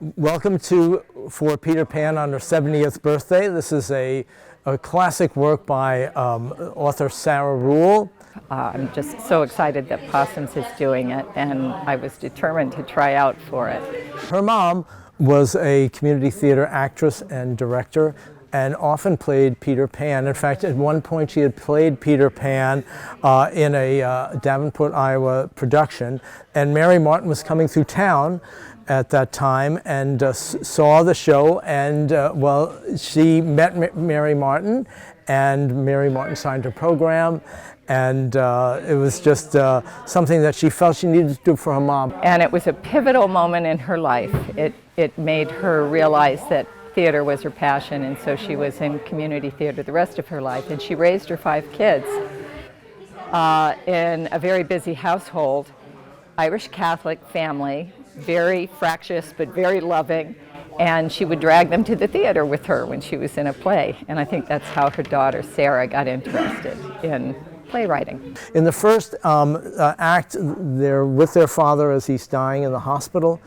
Welcome for Peter Pan on her 70th birthday. This is a classic work by author Sarah Ruhl. I'm just so excited that Possums is doing it, and I was determined to try out for it. Her mom was a community theater actress and director and often played Peter Pan. In fact, at one point she had played Peter Pan in a Davenport, Iowa production, and Mary Martin was coming through town at that time and saw the show, and she met Mary Martin, and Mary Martin signed her program, and it was just something that she felt she needed to do for her mom. And it was a pivotal moment in her life. It made her realize that theater was her passion, and so she was in community theater the rest of her life, and she raised her 5 kids in a very busy household, Irish Catholic family, very fractious but very loving, and she would drag them to the theater with her when she was in a play, and I think that's how her daughter Sarah got interested in playwriting. In the first act, they're with their father as he's dying in the hospital,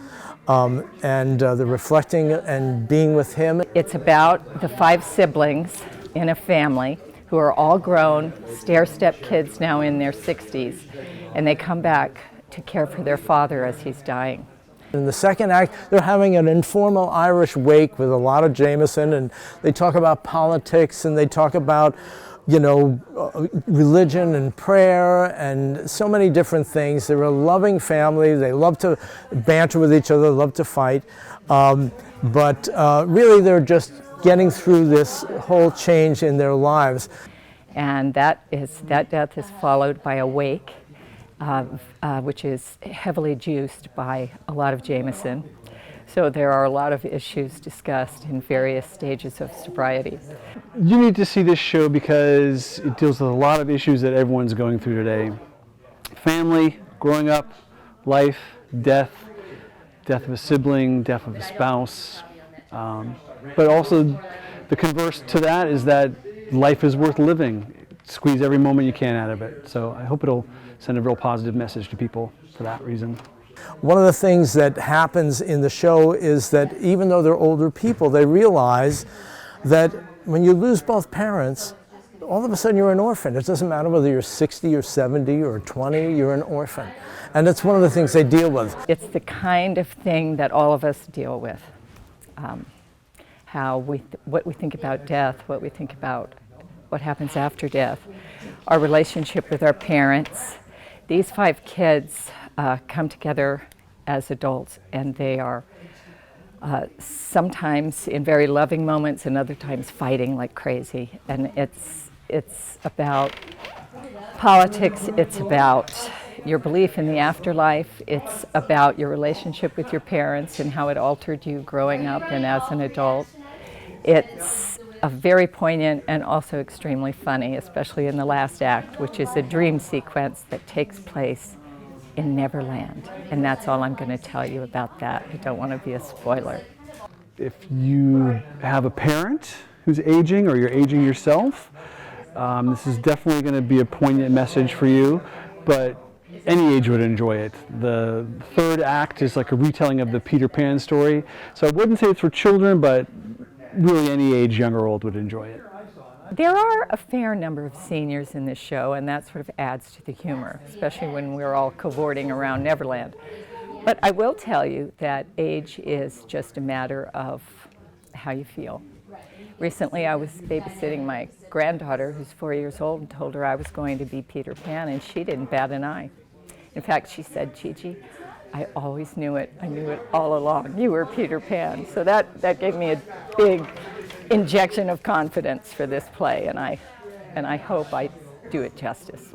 and they're reflecting and being with him. It's about the 5 siblings in a family who are all grown, stair-step kids now in their 60s, and they come back to care for their father as he's dying. In the second act, they're having an informal Irish wake with a lot of Jameson, and they talk about politics, and they talk about, religion and prayer and so many different things. They're a loving family. They love to banter with each other, love to fight, but really they're just getting through this whole change in their lives. And that death is followed by a wake, which is heavily juiced by a lot of Jameson. So there are a lot of issues discussed in various stages of sobriety. You need to see this show because it deals with a lot of issues that everyone's going through today. Family, growing up, life, death of a sibling, death of a spouse. But also the converse to that is that life is worth living. Squeeze every moment you can out of it. So I hope it'll send a real positive message to people for that reason. One of the things that happens in the show is that even though they're older people, they realize that when you lose both parents, all of a sudden you're an orphan. It doesn't matter whether you're 60 or 70 or 20, you're an orphan. And it's one of the things they deal with. It's the kind of thing that all of us deal with. What we think about death, what we think about what happens after death, our relationship with our parents. These 5 kids come together as adults, and they are sometimes in very loving moments and other times fighting like crazy. And it's about politics, it's about your belief in the afterlife, it's about your relationship with your parents and how it altered you growing up and as an adult. It's a very poignant and also extremely funny, especially in the last act, which is a dream sequence that takes place in Neverland. And that's all I'm going to tell you about that. I don't want to be a spoiler. If you have a parent who's aging or you're aging yourself, this is definitely going to be a poignant message for you, but any age would enjoy it. The third act is like a retelling of the Peter Pan story. So I wouldn't say it's for children, but really any age, young or old, would enjoy it. There are a fair number of seniors in this show, and that sort of adds to the humor, especially when we're all cavorting around Neverland. But I will tell you that age is just a matter of how you feel. Recently I was babysitting my granddaughter, who's 4 years old, and told her I was going to be Peter Pan, and she didn't bat an eye. In fact, she said, "Gigi, I always knew it. I knew it all along. You were Peter Pan." So that gave me a big injection of confidence for this play, and I hope I do it justice.